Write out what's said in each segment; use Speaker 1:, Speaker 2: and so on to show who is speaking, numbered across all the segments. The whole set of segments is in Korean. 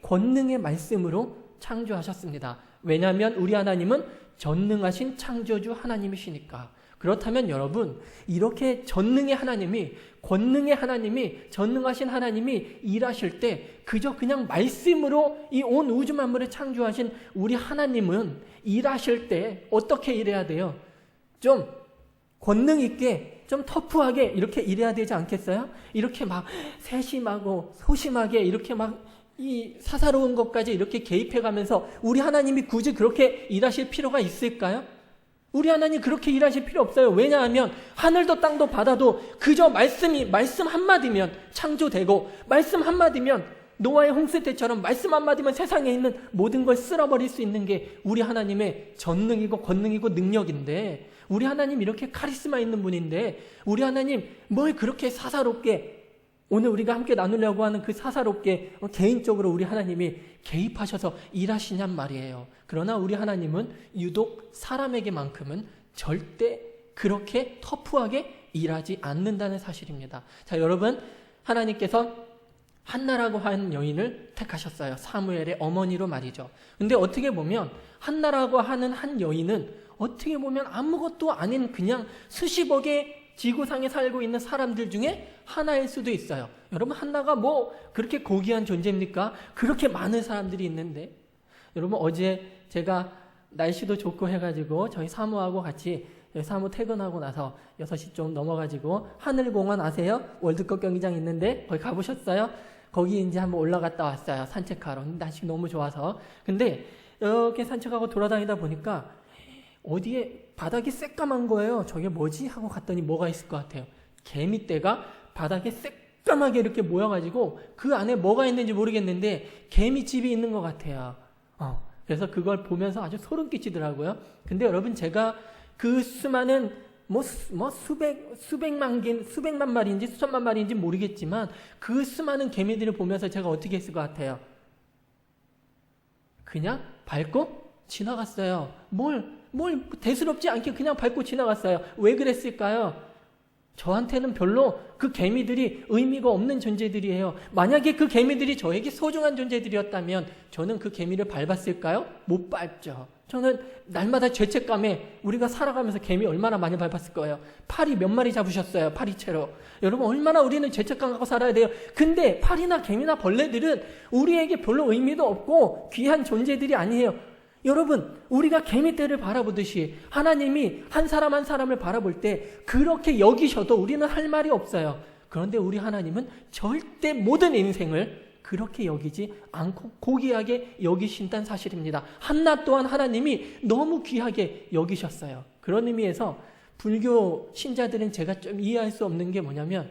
Speaker 1: 권능의 말씀으로 창조하셨습니다. 왜냐하면 우리 하나님은 전능하신 창조주 하나님이시니까. 그렇다면 여러분, 이렇게 전능의 하나님이, 권능의 하나님이, 전능하신 하나님이 일하실 때 그저 그냥 말씀으로 이 온 우주 만물을 창조하신 우리 하나님은 일하실 때 어떻게 일해야 돼요? 좀 권능 있게, 좀 터프하게 이렇게 일해야 되지 않겠어요? 이렇게 막 세심하고 소심하게 이렇게 막 이 사사로운 것까지 이렇게 개입해가면서 우리 하나님이 굳이 그렇게 일하실 필요가 있을까요? 우리 하나님 그렇게 일하실 필요 없어요. 왜냐하면 하늘도 땅도 바다도 그저 말씀 한마디면 창조되고, 말씀 한마디면 노아의 홍수 때처럼 말씀 한마디면 세상에 있는 모든 걸 쓸어버릴 수 있는 게 우리 하나님의 전능이고 권능이고 능력인데, 우리 하나님 이렇게 카리스마 있는 분인데 우리 하나님 뭘 그렇게 사사롭게, 오늘 우리가 함께 나누려고 하는 그 사사롭게 개인적으로 우리 하나님이 개입하셔서 일하시냔 말이에요. 그러나 우리 하나님은 유독 사람에게만큼은 절대 그렇게 터프하게 일하지 않는다는 사실입니다. 자, 여러분, 하나님께서 한나라고 하는 여인을 택하셨어요. 사무엘의 어머니로 말이죠. 근데 어떻게 보면 한나라고 하는 한 여인은 어떻게 보면 아무것도 아닌 그냥 수십억의 지구상에 살고 있는 사람들 중에 하나일 수도 있어요. 여러분, 한나가 뭐 그렇게 고귀한 존재입니까? 그렇게 많은 사람들이 있는데. 여러분, 어제 제가 날씨도 좋고 해가지고 저희 사모하고 같이, 사모 퇴근하고 나서 6시 좀 넘어가지고 하늘공원 아세요? 월드컵 경기장 있는데 거기 가보셨어요? 거기 이제 한번 올라갔다 왔어요. 산책하러. 날씨 너무 좋아서. 근데 이렇게 산책하고 돌아다니다 보니까 어디에 바닥이 새까만 거예요. 저게 뭐지? 하고 갔더니 뭐가 있을 것 같아요? 개미떼가 바닥에 새까맣게 이렇게 모여가지고 그 안에 뭐가 있는지 모르겠는데 개미집이 있는 것 같아요. 그래서 그걸 보면서 아주 소름 끼치더라고요. 근데 여러분, 제가 그 수많은 수백만 마리인지 수천만 마리인지 모르겠지만 그 수많은 개미들을 보면서 제가 어떻게 했을 것 같아요? 그냥 밟고 지나갔어요. 뭘 대수롭지 않게 그냥 밟고 지나갔어요. 왜 그랬을까요? 저한테는 별로 그 개미들이 의미가 없는 존재들이에요. 만약에 그 개미들이 저에게 소중한 존재들이었다면 저는 그 개미를 밟았을까요? 못 밟죠. 저는 날마다 죄책감에 우리가 살아가면서 개미 얼마나 많이 밟았을 거예요. 파리 몇 마리 잡으셨어요? 파리채로. 여러분, 얼마나 우리는 죄책감 갖고 살아야 돼요. 근데 파리나 개미나 벌레들은 우리에게 별로 의미도 없고 귀한 존재들이 아니에요. 여러분, 우리가 개미떼를 바라보듯이 하나님이 한 사람 한 사람을 바라볼 때 그렇게 여기셔도 우리는 할 말이 없어요. 그런데 우리 하나님은 절대 모든 인생을 그렇게 여기지 않고 고귀하게 여기신다는 사실입니다. 한나 또한 하나님이 너무 귀하게 여기셨어요. 그런 의미에서 불교 신자들은 제가 좀 이해할 수 없는 게 뭐냐면,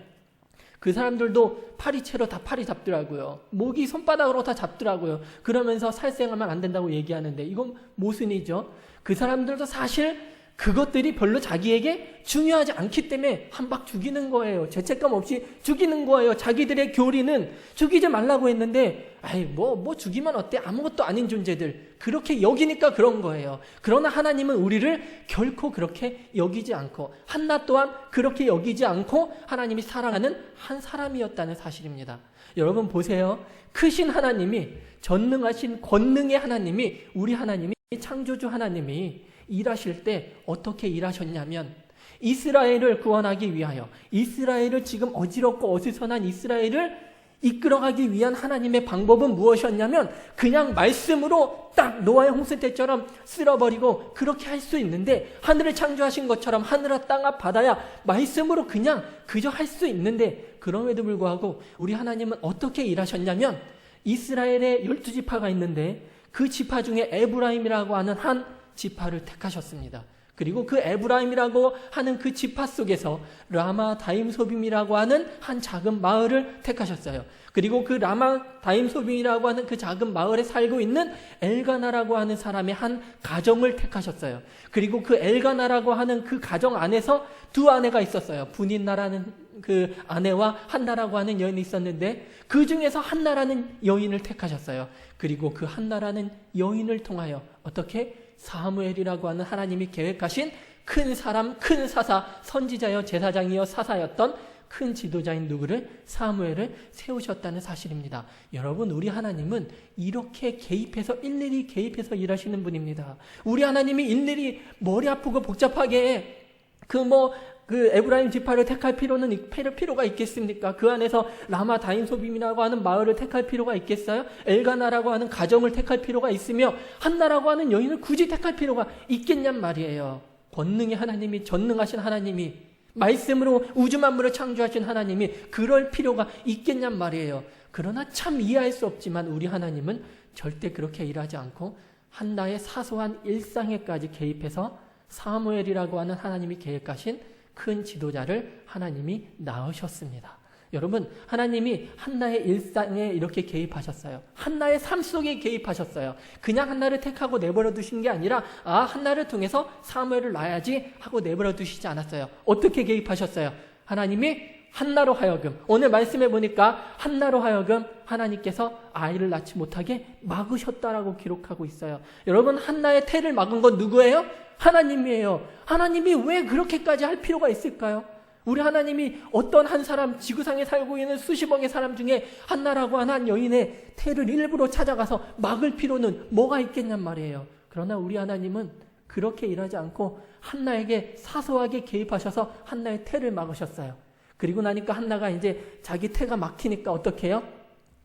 Speaker 1: 그 사람들도 파리채로 다 파리 잡더라고요. 모기 손바닥으로 다 잡더라고요. 그러면서 살생하면 안 된다고 얘기하는데 이건 모순이죠. 그 사람들도 사실 그것들이 별로 자기에게 중요하지 않기 때문에 한 박 죽이는 거예요. 죄책감 없이 죽이는 거예요. 자기들의 교리는 죽이지 말라고 했는데 뭐 죽이면 어때? 아무것도 아닌 존재들 그렇게 여기니까 그런 거예요. 그러나 하나님은 우리를 결코 그렇게 여기지 않고, 한나 또한 그렇게 여기지 않고 하나님이 사랑하는 한 사람이었다는 사실입니다. 여러분 보세요. 크신 하나님이, 전능하신 권능의 하나님이, 우리 하나님이, 창조주 하나님이 일하실 때 어떻게 일하셨냐면, 이스라엘을 구원하기 위하여, 이스라엘을 지금 어지럽고 어수선한 이스라엘을 이끌어가기 위한 하나님의 방법은 무엇이었냐면, 그냥 말씀으로 딱 노아의 홍수 때처럼 쓸어버리고 그렇게 할 수 있는데, 하늘을 창조하신 것처럼 하늘아 땅아 바다야 말씀으로 그냥 그저 할 수 있는데, 그럼에도 불구하고 우리 하나님은 어떻게 일하셨냐면, 이스라엘의 12지파가 있는데 그 지파 중에 에브라임이라고 하는 한 지파를 택하셨습니다. 그리고 그 에브라임이라고 하는 그 지파 속에서 라마 다임소빔이라고 하는 한 작은 마을을 택하셨어요. 그리고 그 라마 다임소빔이라고 하는 그 작은 마을에 살고 있는 엘가나라고 하는 사람의 한 가정을 택하셨어요. 그리고 그 엘가나라고 하는 그 가정 안에서 두 아내가 있었어요. 분인나라는 그 아내와 한나라고 하는 여인이 있었는데 그 중에서 한나라는 여인을 택하셨어요. 그리고 그 한나라는 여인을 통하여 어떻게? 사무엘이라고 하는 하나님이 계획하신 큰 사람, 큰 사사, 선지자여 제사장이여 사사였던 큰 지도자인 누구를? 사무엘을 세우셨다는 사실입니다. 여러분, 우리 하나님은 이렇게 개입해서 일일이 개입해서 일하시는 분입니다. 우리 하나님이 일일이 머리 아프고 복잡하게 그 에브라임 지파를 택할 필요가 있겠습니까? 그 안에서 라마 다인소빔이라고 하는 마을을 택할 필요가 있겠어요? 엘가나라고 하는 가정을 택할 필요가 있으며 한나라고 하는 여인을 굳이 택할 필요가 있겠냔 말이에요. 권능의 하나님이, 전능하신 하나님이, 말씀으로 우주 만물을 창조하신 하나님이 그럴 필요가 있겠냔 말이에요. 그러나 참 이해할 수 없지만 우리 하나님은 절대 그렇게 일하지 않고 한나의 사소한 일상에까지 개입해서 사무엘이라고 하는 하나님이 계획하신 큰 지도자를 하나님이 낳으셨습니다. 여러분, 하나님이 한나의 일상에 이렇게 개입하셨어요. 한나의 삶 속에 개입하셨어요. 그냥 한나를 택하고 내버려 두신 게 아니라 한나를 통해서 사무엘을 낳아야지 하고 내버려 두시지 않았어요. 어떻게 개입하셨어요? 하나님이 한나로 하여금, 오늘 말씀해 보니까 한나로 하여금 하나님께서 아이를 낳지 못하게 막으셨다라고 기록하고 있어요. 여러분, 한나의 태를 막은 건 누구예요? 하나님이에요. 하나님이 왜 그렇게까지 할 필요가 있을까요? 우리 하나님이 어떤 한 사람, 지구상에 살고 있는 수십억의 사람 중에 한나라고 하는 한 여인의 태를 일부러 찾아가서 막을 필요는 뭐가 있겠냔 말이에요. 그러나 우리 하나님은 그렇게 일하지 않고 한나에게 사소하게 개입하셔서 한나의 태를 막으셨어요. 그리고 나니까 한나가 이제 자기 태가 막히니까 어떻게 해요?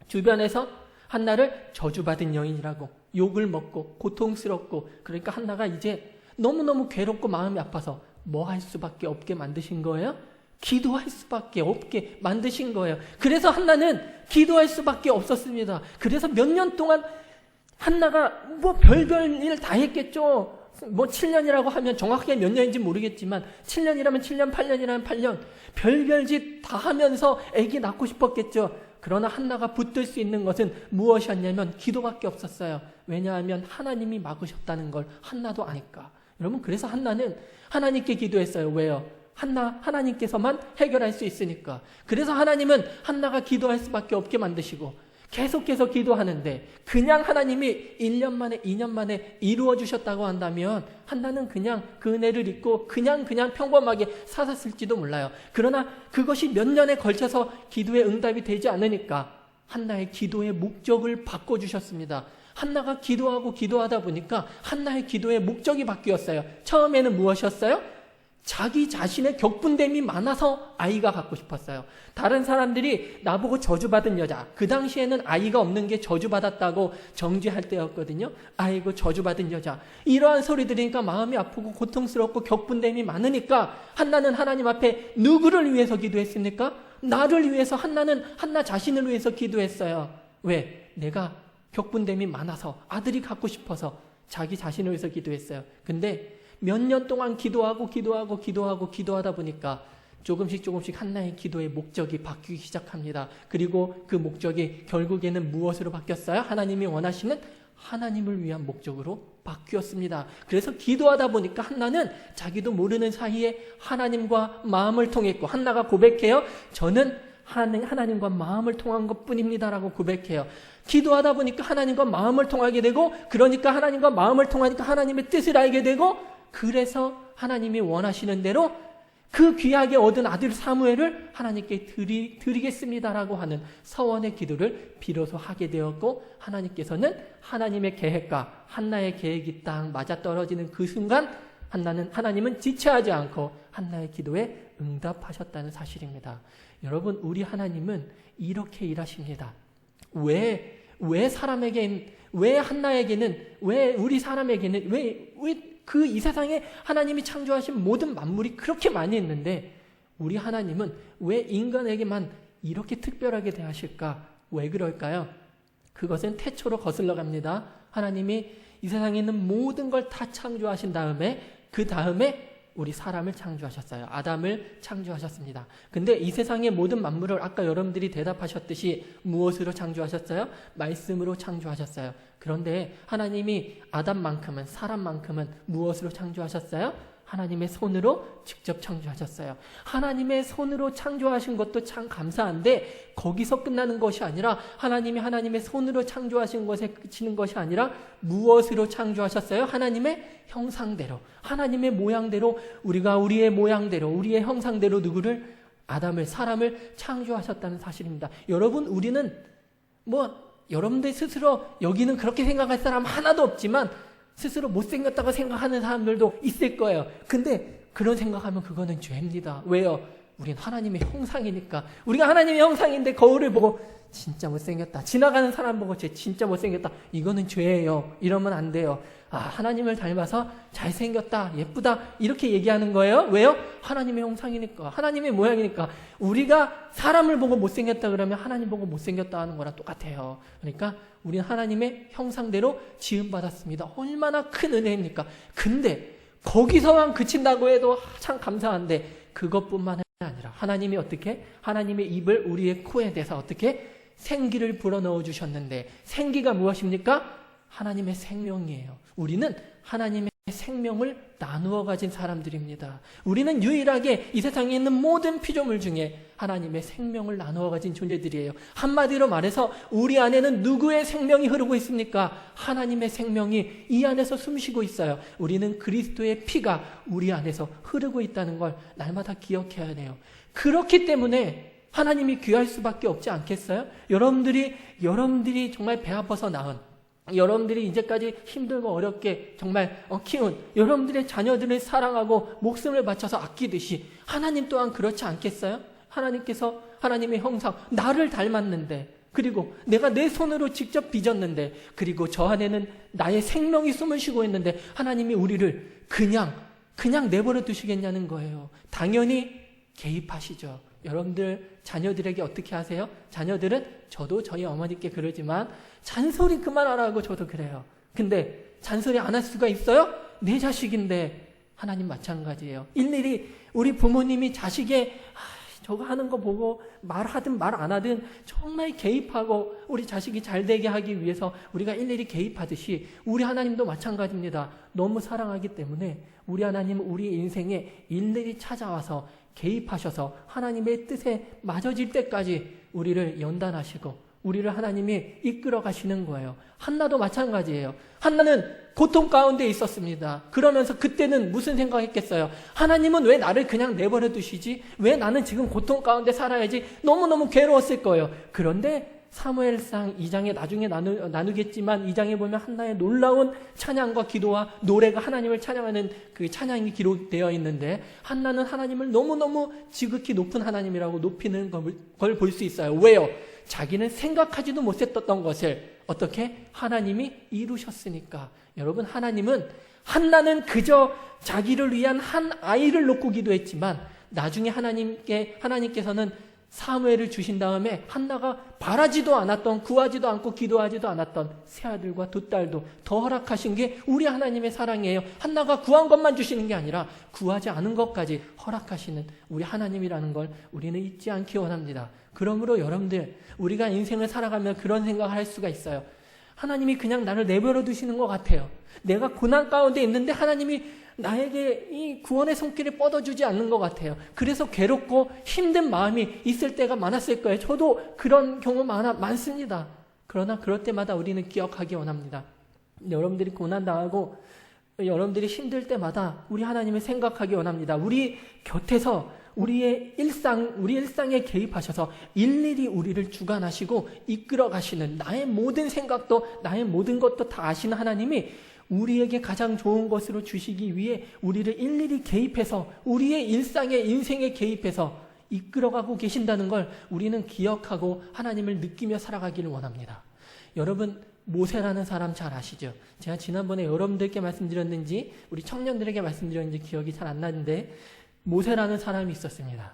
Speaker 1: 주변에서 한나를 저주받은 여인이라고 욕을 먹고 고통스럽고, 그러니까 한나가 이제 너무너무 괴롭고 마음이 아파서 뭐 할 수밖에 없게 만드신 거예요? 기도할 수밖에 없게 만드신 거예요. 그래서 한나는 기도할 수밖에 없었습니다. 그래서 몇 년 동안 한나가 별별 일 다 했겠죠. 7년이라고 하면 정확하게 몇 년인지 모르겠지만 7년이라면 7년, 8년이라면 8년 별별 짓 다 하면서 아기 낳고 싶었겠죠. 그러나 한나가 붙들 수 있는 것은 무엇이었냐면 기도밖에 없었어요. 왜냐하면 하나님이 막으셨다는 걸 한나도 아니까. 여러분, 그래서 한나는 하나님께 기도했어요. 왜요? 하나님께서만 해결할 수 있으니까. 그래서 하나님은 한나가 기도할 수밖에 없게 만드시고 계속해서 기도하는데, 그냥 하나님이 1년 만에 2년 만에 이루어 주셨다고 한다면 한나는 그냥 그 은혜를 잊고 그냥 평범하게 살았을지도 몰라요. 그러나 그것이 몇 년에 걸쳐서 기도의 응답이 되지 않으니까 한나의 기도의 목적을 바꿔주셨습니다. 한나가 기도하다 보니까 한나의 기도의 목적이 바뀌었어요. 처음에는 무엇이었어요? 자기 자신의 격분됨이 많아서 아이가 갖고 싶었어요. 다른 사람들이 나보고 저주받은 여자, 그 당시에는 아이가 없는 게 저주받았다고 정죄할 때였거든요. 아이고 저주받은 여자, 이러한 소리 들으니까 마음이 아프고 고통스럽고 격분됨이 많으니까 한나는 하나님 앞에 누구를 위해서 기도했습니까? 나를 위해서. 한나는 한나 자신을 위해서 기도했어요. 왜? 내가 격분됨이 많아서, 아들이 갖고 싶어서 자기 자신을 위해서 기도했어요. 근데 몇 년 동안 기도하다 보니까 조금씩 한나의 기도의 목적이 바뀌기 시작합니다. 그리고 그 목적이 결국에는 무엇으로 바뀌었어요? 하나님이 원하시는 하나님을 위한 목적으로 바뀌었습니다. 그래서 기도하다 보니까 한나는 자기도 모르는 사이에 하나님과 마음을 통했고, 한나가 고백해요. 저는 하나님과 마음을 통한 것뿐입니다라고 고백해요. 기도하다 보니까 하나님과 마음을 통하게 되고, 그러니까 하나님과 마음을 통하니까 하나님의 뜻을 알게 되고, 그래서 하나님이 원하시는 대로 그 귀하게 얻은 아들 사무엘을 하나님께 드리겠습니다라고 하는 서원의 기도를 비로소 하게 되었고, 하나님께서는 하나님의 계획과 한나의 계획이 딱 맞아떨어지는 그 순간 하나님은 지체하지 않고 한나의 기도에 응답하셨다는 사실입니다. 여러분, 우리 하나님은 이렇게 일하십니다. 왜 한나에게는, 왜 우리 사람에게는, 왜 그 이 세상에 하나님이 창조하신 모든 만물이 그렇게 많이 있는데 우리 하나님은 왜 인간에게만 이렇게 특별하게 대하실까? 왜 그럴까요? 그것은 태초로 거슬러 갑니다. 하나님이 이 세상에 있는 모든 걸 다 창조하신 다음에, 그 다음에 우리 사람을 창조하셨어요. 아담을 창조하셨습니다. 근데 이 세상의 모든 만물을 아까 여러분들이 대답하셨듯이 무엇으로 창조하셨어요? 말씀으로 창조하셨어요. 그런데 하나님이 아담만큼은, 사람만큼은 무엇으로 창조하셨어요? 하나님의 손으로 직접 창조하셨어요. 하나님의 손으로 창조하신 것도 참 감사한데 거기서 끝나는 것이 아니라, 하나님이 하나님의 손으로 창조하신 것에 그치는 것이 아니라 무엇으로 창조하셨어요? 하나님의 형상대로, 하나님의 모양대로, 우리가 우리의 모양대로, 우리의 형상대로 누구를? 사람을 창조하셨다는 사실입니다. 여러분, 우리는 여러분들 스스로 여기는 그렇게 생각할 사람 하나도 없지만 스스로 못생겼다고 생각하는 사람들도 있을 거예요. 근데 그런 생각하면 그거는 죄입니다. 왜요? 우린 하나님의 형상이니까. 우리가 하나님의 형상인데 거울을 보고 진짜 못생겼다, 지나가는 사람 보고 쟤 진짜 못생겼다, 이거는 죄예요. 이러면 안 돼요. 하나님을 닮아서 잘생겼다, 예쁘다, 이렇게 얘기하는 거예요. 왜요? 하나님의 형상이니까, 하나님의 모양이니까. 우리가 사람을 보고 못생겼다 그러면 하나님 보고 못생겼다 하는 거랑 똑같아요. 그러니까 우리는 하나님의 형상대로 지음받았습니다. 얼마나 큰 은혜입니까? 근데 거기서만 그친다고 해도 참 감사한데, 그것뿐만 아니라 하나님이 어떻게? 하나님의 입을 우리의 코에 대서 어떻게? 생기를 불어넣어 주셨는데, 생기가 무엇입니까? 하나님의 생명이에요. 우리는 하나님의 생명을 나누어 가진 사람들입니다. 우리는 유일하게 이 세상에 있는 모든 피조물 중에 하나님의 생명을 나누어 가진 존재들이에요. 한마디로 말해서 우리 안에는 누구의 생명이 흐르고 있습니까? 하나님의 생명이 이 안에서 숨쉬고 있어요. 우리는 그리스도의 피가 우리 안에서 흐르고 있다는 걸 날마다 기억해야 돼요. 그렇기 때문에 하나님이 귀할 수밖에 없지 않겠어요? 여러분들이 정말 배 아파서 낳은, 여러분들이 이제까지 힘들고 어렵게 정말 키운 여러분들의 자녀들을 사랑하고 목숨을 바쳐서 아끼듯이 하나님 또한 그렇지 않겠어요? 하나님께서 하나님의 형상, 나를 닮았는데, 그리고 내가 내 손으로 직접 빚었는데, 그리고 저 안에는 나의 생명이 숨을 쉬고 있는데 하나님이 우리를 그냥 내버려 두시겠냐는 거예요. 당연히 개입하시죠. 여러분들 자녀들에게 어떻게 하세요? 자녀들은, 저도 저희 어머니께 그러지만 잔소리 그만하라고 저도 그래요. 근데 잔소리 안 할 수가 있어요? 내 자식인데. 하나님 마찬가지예요. 일일이 우리 부모님이 자식의 저거 하는 거 보고 말하든 말 안 하든 정말 개입하고 우리 자식이 잘 되게 하기 위해서 우리가 일일이 개입하듯이 우리 하나님도 마찬가지입니다. 너무 사랑하기 때문에 우리 하나님은 우리 인생에 일일이 찾아와서 개입하셔서 하나님의 뜻에 맞아질 때까지 우리를 연단하시고 우리를 하나님이 이끌어 가시는 거예요. 한나도 마찬가지예요. 한나는 고통 가운데 있었습니다. 그러면서 그때는 무슨 생각했겠어요? 하나님은 왜 나를 그냥 내버려 두시지? 왜 나는 지금 고통 가운데 살아야지? 너무너무 괴로웠을 거예요. 그런데 사무엘상 2장에 나중에 나누겠지만 2장에 보면 한나의 놀라운 찬양과 기도와 노래가 하나님을 찬양하는 그 찬양이 기록되어 있는데, 한나는 하나님을 너무너무 지극히 높은 하나님이라고 높이는 걸 볼 수 있어요. 왜요? 자기는 생각하지도 못했던 것을 어떻게? 하나님이 이루셨으니까. 여러분, 한나는 그저 자기를 위한 한 아이를 놓고 기도했지만 나중에 하나님께서는 사무엘을 주신 다음에 한나가 바라지도 않았던, 구하지도 않고 기도하지도 않았던 새 아들과 두 딸도 더 허락하신 게 우리 하나님의 사랑이에요. 한나가 구한 것만 주시는 게 아니라 구하지 않은 것까지 허락하시는 우리 하나님이라는 걸 우리는 잊지 않기 원합니다. 그러므로 여러분들, 우리가 인생을 살아가면 그런 생각을 할 수가 있어요. 하나님이 그냥 나를 내버려 두시는 것 같아요. 내가 고난 가운데 있는데 하나님이 나에게 이 구원의 손길을 뻗어주지 않는 것 같아요. 그래서 괴롭고 힘든 마음이 있을 때가 많았을 거예요. 저도 그런 경우 많습니다. 그러나 그럴 때마다 우리는 기억하기 원합니다. 여러분들이 고난당하고 여러분들이 힘들 때마다 우리 하나님을 생각하기 원합니다. 우리 곁에서 우리 일상에 개입하셔서 일일이 우리를 주관하시고 이끌어 가시는, 나의 모든 생각도 나의 모든 것도 다 아시는 하나님이 우리에게 가장 좋은 것으로 주시기 위해 우리를 일일이 개입해서 우리의 인생에 개입해서 이끌어가고 계신다는 걸 우리는 기억하고 하나님을 느끼며 살아가기를 원합니다. 여러분, 모세라는 사람 잘 아시죠? 제가 지난번에 여러분들께 말씀드렸는지 우리 청년들에게 말씀드렸는지 기억이 잘 안 나는데, 모세라는 사람이 있었습니다.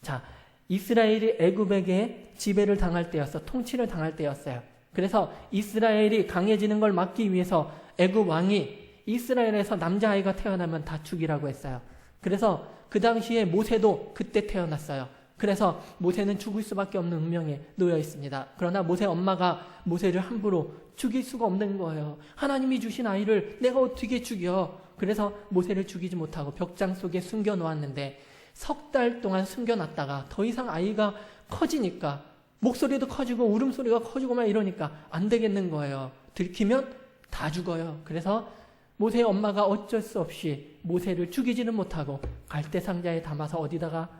Speaker 1: 자, 이스라엘이 애굽에게 지배를 당할 때였어. 통치를 당할 때였어요. 그래서 이스라엘이 강해지는 걸 막기 위해서 애굽 왕이 이스라엘에서 남자아이가 태어나면 다 죽이라고 했어요. 그래서 그 당시에 모세도 그때 태어났어요. 그래서 모세는 죽을 수밖에 없는 운명에 놓여 있습니다. 그러나 모세 엄마가 모세를 함부로 죽일 수가 없는 거예요. 하나님이 주신 아이를 내가 어떻게 죽여? 그래서 모세를 죽이지 못하고 벽장 속에 숨겨놓았는데, 석 달 동안 숨겨놨다가 더 이상 아이가 커지니까, 목소리도 커지고 울음소리가 커지고 막 이러니까 안 되겠는 거예요. 들키면 다 죽어요. 그래서 모세의 엄마가 어쩔 수 없이 모세를 죽이지는 못하고 갈대 상자에 담아서 어디다가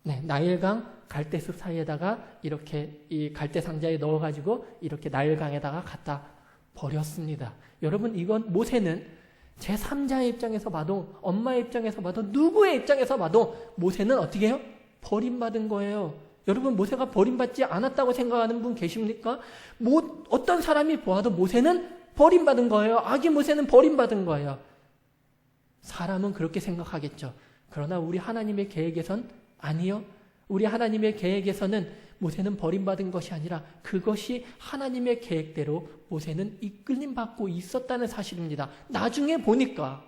Speaker 1: 네, 나일강 갈대숲 사이에다가 이렇게 이 갈대 상자에 넣어가지고 이렇게 나일강에다가 갖다 버렸습니다. 여러분, 이건 모세는 제3자의 입장에서 봐도, 엄마의 입장에서 봐도, 누구의 입장에서 봐도 모세는 어떻게 해요? 버림받은 거예요. 여러분, 모세가 버림받지 않았다고 생각하는 분 계십니까? 어떤 사람이 보아도 모세는 버림받은 거예요. 아기 모세는 버림받은 거예요. 사람은 그렇게 생각하겠죠. 그러나 우리 하나님의 계획에선 아니요. 우리 하나님의 계획에서는 모세는 버림받은 것이 아니라 그것이 하나님의 계획대로 모세는 이끌림받고 있었다는 사실입니다. 나중에 보니까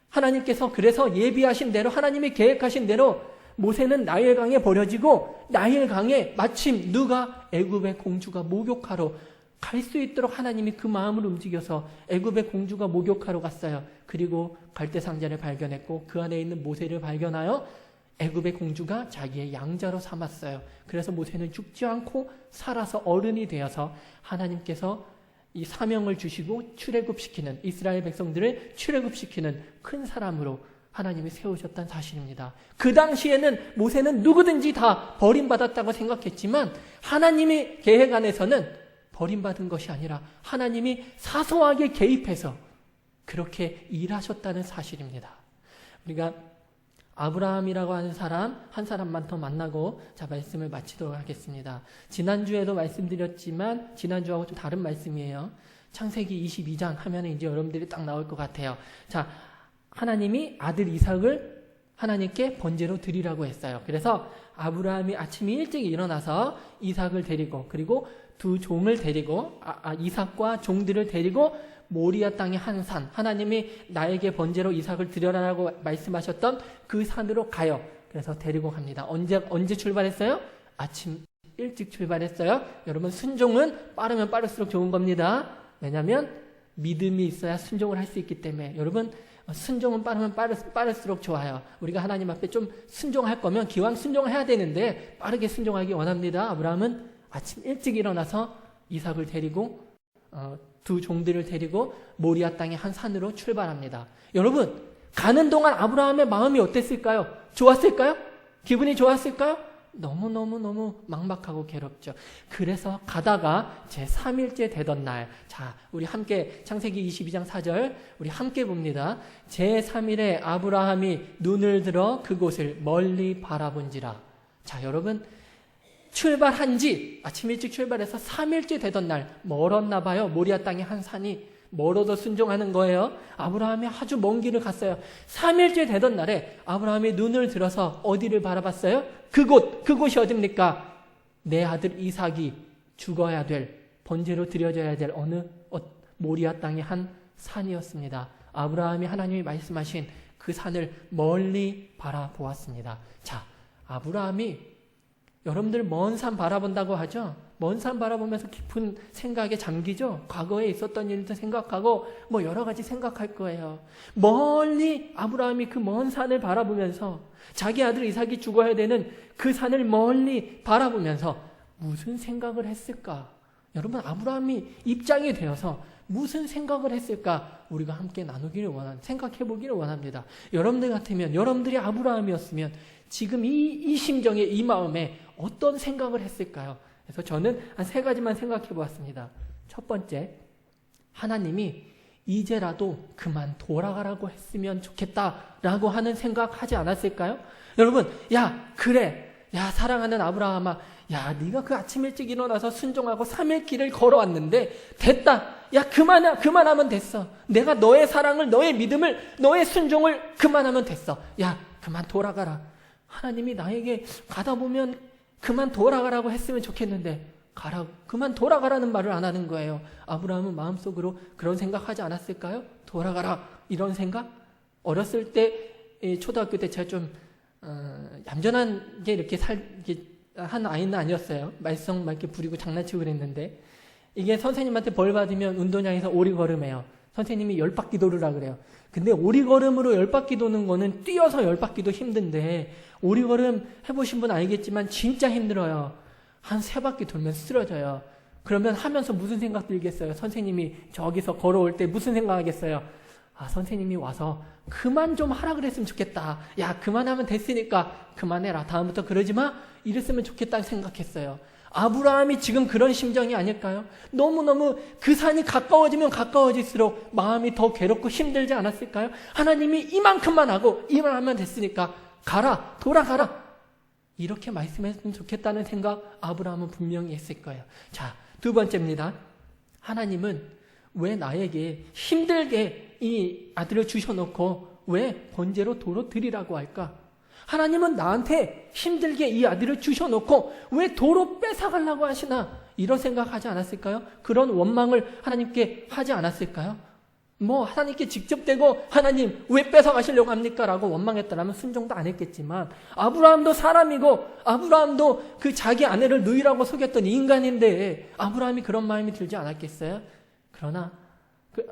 Speaker 1: 하나님께서 그래서 예비하신 대로, 하나님이 계획하신 대로 모세는 나일강에 버려지고, 나일강에 마침 누가? 애굽의 공주가 목욕하러 갈 수 있도록 하나님이 그 마음을 움직여서 애굽의 공주가 목욕하러 갔어요. 그리고 갈대상자를 발견했고 그 안에 있는 모세를 발견하여 애굽의 공주가 자기의 양자로 삼았어요. 그래서 모세는 죽지 않고 살아서 어른이 되어서 하나님께서 이 사명을 주시고 출애굽시키는, 이스라엘 백성들을 출애굽시키는 큰 사람으로 하나님이 세우셨다는 사실입니다. 그 당시에는 모세는 누구든지 다 버림받았다고 생각했지만 하나님의 계획 안에서는 버림받은 것이 아니라 하나님이 사소하게 개입해서 그렇게 일하셨다는 사실입니다. 우리가 아브라함이라고 하는 사람, 한 사람만 더 만나고 말씀을 마치도록 하겠습니다. 지난주에도 말씀드렸지만 지난주하고 좀 다른 말씀이에요. 창세기 22장 하면 이제 여러분들이 딱 나올 것 같아요. 자, 하나님이 아들 이삭을 하나님께 번제로 드리라고 했어요. 그래서 아브라함이 아침에 일찍 일어나서 이삭을 데리고, 그리고 두 종을 데리고, 이삭과 종들을 데리고 모리아 땅의 한 산, 하나님이 나에게 번제로 이삭을 드려라라고 말씀하셨던 그 산으로 가요. 그래서 데리고 갑니다. 언제 출발했어요? 아침 일찍 출발했어요. 여러분, 순종은 빠르면 빠를수록 좋은 겁니다. 왜냐하면 믿음이 있어야 순종을 할 수 있기 때문에. 여러분, 순종은 빠르면 빠를수록 좋아요. 우리가 하나님 앞에 좀 순종할 거면 기왕 순종을 해야 되는데 빠르게 순종하기 원합니다. 아브라함은 아침 일찍 일어나서 이삭을 데리고 두 종들을 데리고 모리아 땅의 한 산으로 출발합니다. 여러분, 가는 동안 아브라함의 마음이 어땠을까요? 좋았을까요? 기분이 좋았을까요? 너무 막막하고 괴롭죠. 그래서 가다가 제3일째 되던 날, 자, 우리 함께 창세기 22장 4절 우리 함께 봅니다. 제3일에 아브라함이 눈을 들어 그곳을 멀리 바라본지라. 자, 여러분, 출발한 지 아침 일찍 출발해서 3일째 되던 날, 멀었나 봐요. 모리아 땅의 한 산이 멀어도 순종하는 거예요. 아브라함이 아주 먼 길을 갔어요. 3일째 되던 날에 아브라함이 눈을 들어서 어디를 바라봤어요? 그곳이 어딥니까? 내 아들 이삭이 죽어야 될, 번제로 드려져야 될 모리아 땅의 한 산이었습니다. 아브라함이 하나님이 말씀하신 그 산을 멀리 바라보았습니다. 자, 아브라함이, 여러분들 먼 산 바라본다고 하죠? 먼 산 바라보면서 깊은 생각에 잠기죠? 과거에 있었던 일도 생각하고 여러 가지 생각할 거예요. 멀리 아브라함이 그 먼 산을 바라보면서, 자기 아들 이삭이 죽어야 되는 그 산을 멀리 바라보면서 무슨 생각을 했을까? 여러분, 아브라함이 입장이 되어서 무슨 생각을 했을까? 우리가 함께 생각해 보기를 원합니다. 여러분들 같으면, 여러분들이 아브라함이었으면 지금 이 심정에, 이 마음에 어떤 생각을 했을까요? 그래서 저는 한 3가지만 생각해 보았습니다. 첫 번째, 하나님이 이제라도 그만 돌아가라고 했으면 좋겠다라고 하는 생각하지 않았을까요? 여러분, 사랑하는 아브라함아, 네가 그 아침 일찍 일어나서 순종하고 3일 길을 걸어왔는데 됐다. 그만하면 됐어. 내가 너의 사랑을, 너의 믿음을, 너의 순종을 그만하면 됐어. 그만 돌아가라. 하나님이 나에게 가다 보면 그만 돌아가라고 했으면 좋겠는데 그만 돌아가라는 말을 안 하는 거예요. 아브라함은 마음속으로 그런 생각하지 않았을까요? 돌아가라, 이런 생각? 어렸을 때, 초등학교 때 제가 좀 얌전한 게 이렇게 한 아이는 아니었어요. 말썽 막 이렇게 부리고 장난치고 그랬는데, 이게 선생님한테 벌 받으면 운동장에서 오리걸음해요. 선생님이 10바퀴 도르라 그래요. 근데 오리걸음으로 10바퀴 도는 거는 뛰어서 10바퀴도 힘든데, 오리걸음 해보신 분 알겠지만 진짜 힘들어요. 한 3바퀴 돌면 쓰러져요. 그러면 하면서 무슨 생각 들겠어요? 선생님이 저기서 걸어올 때 무슨 생각 하겠어요? 선생님이 와서 그만 좀 하라 그랬으면 좋겠다. 야, 그만하면 됐으니까 그만해라. 다음부터 그러지 마. 이랬으면 좋겠다 생각했어요. 아브라함이 지금 그런 심정이 아닐까요? 너무너무 그 산이 가까워지면 가까워질수록 마음이 더 괴롭고 힘들지 않았을까요? 하나님이 이만큼만 하고 이만하면 됐으니까 가라, 돌아가라. 이렇게 말씀했으면 좋겠다는 생각 아브라함은 분명히 했을 거예요. 자, 두 번째입니다. 하나님은 왜 나에게 힘들게 이 아들을 주셔놓고 왜 번제로 도로 드리라고 할까? 하나님은 나한테 힘들게 이 아들을 주셔놓고 왜 도로 뺏어가려고 하시나? 이런 생각하지 않았을까요? 그런 원망을 하나님께 하지 않았을까요? 하나님께 직접 대고 하나님 왜 뺏어가시려고 합니까? 라고 원망했다면 순종도 안 했겠지만 아브라함도 사람이고 아브라함도 그 자기 아내를 누이라고 속였던 인간인데 아브라함이 그런 마음이 들지 않았겠어요? 그러나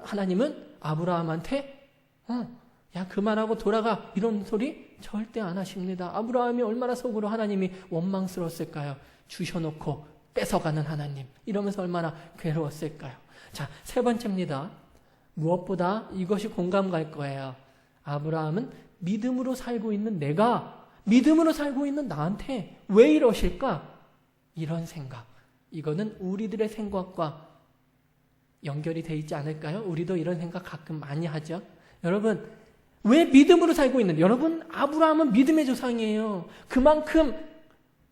Speaker 1: 하나님은 아브라함한테 야 그만하고 돌아가 이런 소리 절대 안 하십니다. 아브라함이 얼마나 속으로 하나님이 원망스러웠을까요? 주셔놓고 뺏어가는 하나님 이러면서 얼마나 괴로웠을까요? 자, 세 번째입니다. 무엇보다 이것이 공감 갈 거예요. 아브라함은 믿음으로 살고 있는 내가 믿음으로 살고 있는 나한테 왜 이러실까? 이런 생각. 이거는 우리들의 생각과 연결이 돼 있지 않을까요? 우리도 이런 생각 가끔 많이 하죠. 여러분 왜 믿음으로 살고 있는 여러분 아브라함은 믿음의 조상이에요. 그만큼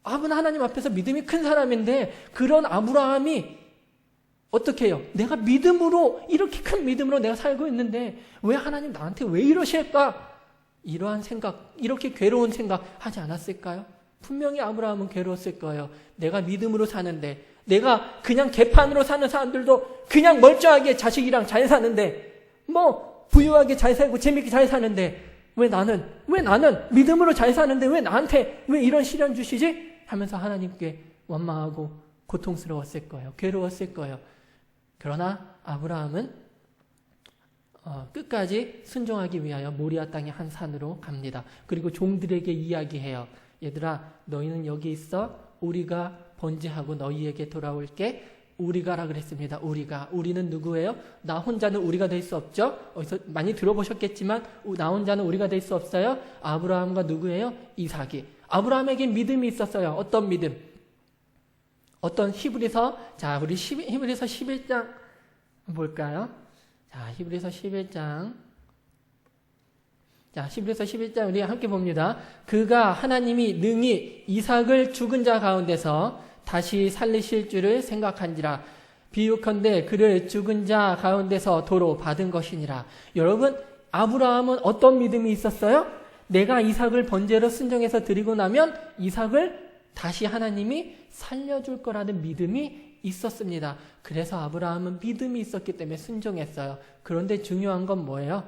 Speaker 1: 하나님 앞에서 믿음이 큰 사람인데 그런 아브라함이 어떻게 해요? 내가 믿음으로 이렇게 큰 믿음으로 내가 살고 있는데 왜 하나님 나한테 왜 이러실까? 이러한 생각 이렇게 괴로운 생각 하지 않았을까요? 분명히 아브라함은 괴로웠을 거예요. 내가 믿음으로 사는데 내가 그냥 개판으로 사는 사람들도 그냥 멀쩡하게 자식이랑 잘 사는데 부유하게 잘 살고 재밌게 잘 사는데 왜 나는 믿음으로 잘 사는데 왜 나한테 왜 이런 시련 주시지? 하면서 하나님께 원망하고 고통스러웠을 거예요. 괴로웠을 거예요. 그러나 아브라함은 끝까지 순종하기 위하여 모리아 땅의 한 산으로 갑니다. 그리고 종들에게 이야기해요. 얘들아 너희는 여기 있어. 우리가 번제하고 너희에게 돌아올게. 우리가라 그랬습니다. 우리는 누구예요? 나 혼자는 우리가 될 수 없죠. 어디서 많이 들어보셨겠지만 나 혼자는 우리가 될 수 없어요. 아브라함과 누구예요? 이삭이. 아브라함에게 믿음이 있었어요. 어떤 믿음? 어떤 히브리서 우리 히브리서 11장 볼까요? 히브리서 11장 히브리서 11장 우리 함께 봅니다. 그가 하나님이 능히 이삭을 죽은 자 가운데서 다시 살리실 줄을 생각한지라. 비유컨대 그를 죽은 자 가운데서 도로 받은 것이니라. 여러분 아브라함은 어떤 믿음이 있었어요? 내가 이삭을 번제로 순종해서 드리고 나면 이삭을 다시 하나님이 살려줄 거라는 믿음이 있었습니다. 그래서 아브라함은 믿음이 있었기 때문에 순종했어요. 그런데 중요한 건 뭐예요?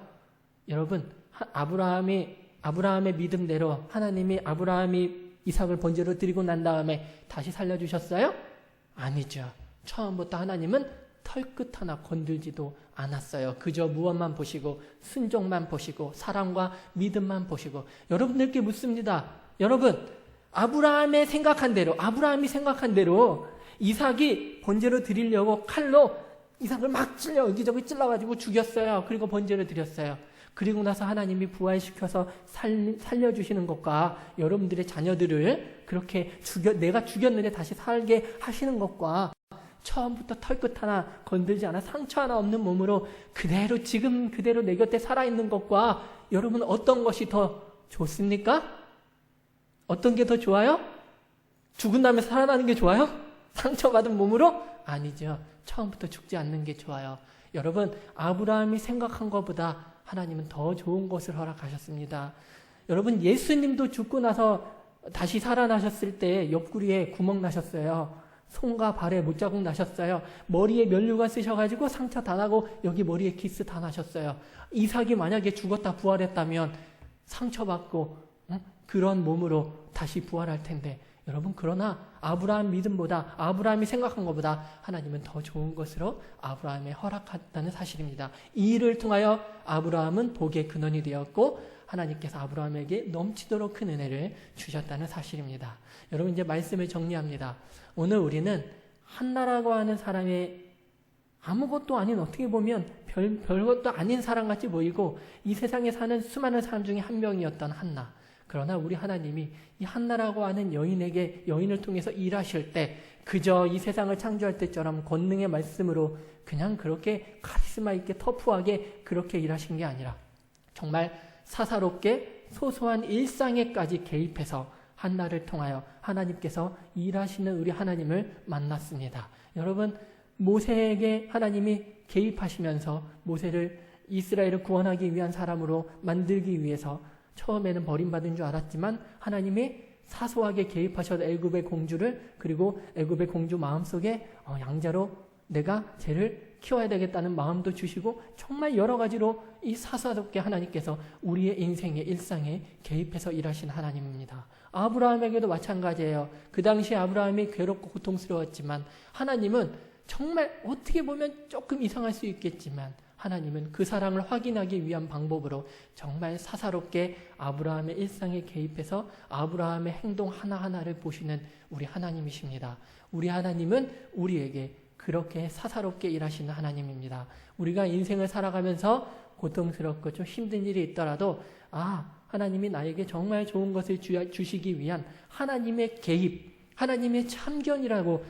Speaker 1: 여러분 아브라함의 믿음대로 하나님이 아브라함이 이삭을 번제로 드리고 난 다음에 다시 살려주셨어요? 아니죠. 처음부터 하나님은 털끝 하나 건들지도 않았어요. 그저 무엇만 보시고 순종만 보시고 사랑과 믿음만 보시고. 여러분들께 묻습니다. 여러분 아브라함이 생각한 대로 이삭이 번제로 드리려고 칼로 이삭을 막 여기저기 찔러가지고 죽였어요. 그리고 번제로 드렸어요. 그리고 나서 하나님이 부활시켜서 살려주시는 것과 여러분들의 자녀들을 그렇게 내가 죽였는데 다시 살게 하시는 것과 처음부터 털끝 하나 건들지 않아 상처 하나 없는 몸으로 지금 그대로 내 곁에 살아있는 것과 여러분 어떤 것이 더 좋습니까? 어떤 게 더 좋아요? 죽은 다음에 살아나는 게 좋아요? 상처받은 몸으로? 아니죠. 처음부터 죽지 않는 게 좋아요. 여러분 아브라함이 생각한 것보다 하나님은 더 좋은 것을 허락하셨습니다. 여러분 예수님도 죽고 나서 다시 살아나셨을 때 옆구리에 구멍 나셨어요. 손과 발에 못자국 나셨어요. 머리에 면류관 쓰셔가지고 상처 다 나고 여기 머리에 기스 다 나셨어요. 이삭이 만약에 죽었다 부활했다면 상처받고 그런 몸으로 다시 부활할 텐데 여러분 그러나 아브라함 믿음보다 아브라함이 생각한 것보다 하나님은 더 좋은 것으로 아브라함에 허락했다는 사실입니다. 이 일을 통하여 아브라함은 복의 근원이 되었고 하나님께서 아브라함에게 넘치도록 큰 은혜를 주셨다는 사실입니다. 여러분 이제 말씀을 정리합니다. 오늘 우리는 한나라고 하는 사람의 아무것도 아닌 어떻게 보면 별것도 아닌 사람같이 보이고 이 세상에 사는 수많은 사람 중에 한 명이었던 한나. 그러나 우리 하나님이 이 한나라고 하는 여인을 통해서 일하실 때 그저 이 세상을 창조할 때처럼 권능의 말씀으로 그냥 그렇게 카리스마 있게 터프하게 그렇게 일하신 게 아니라 정말 사사롭게 소소한 일상에까지 개입해서 한나를 통하여 하나님께서 일하시는 우리 하나님을 만났습니다. 여러분, 모세에게 하나님이 개입하시면서 모세를 이스라엘을 구원하기 위한 사람으로 만들기 위해서 처음에는 버림받은 줄 알았지만 하나님이 사소하게 개입하셔서 애굽의 공주를, 그리고 애굽의 공주 마음속에 양자로 내가 쟤를 키워야 되겠다는 마음도 주시고 정말 여러 가지로 이 사사롭게 하나님께서 우리의 인생의 일상에 개입해서 일하신 하나님입니다. 아브라함에게도 마찬가지예요. 그 당시 아브라함이 괴롭고 고통스러웠지만 하나님은 정말 어떻게 보면 조금 이상할 수 있겠지만 하나님은 그 사랑을 확인하기 위한 방법으로 정말 사사롭게 아브라함의 일상에 개입해서 아브라함의 행동 하나하나를 보시는 우리 하나님이십니다. 우리 하나님은 우리에게 그렇게 사사롭게 일하시는 하나님입니다. 우리가 인생을 살아가면서 고통스럽고 좀 힘든 일이 있더라도 하나님이 나에게 정말 좋은 것을 주시기 위한 하나님의 개입, 하나님의 참견이라고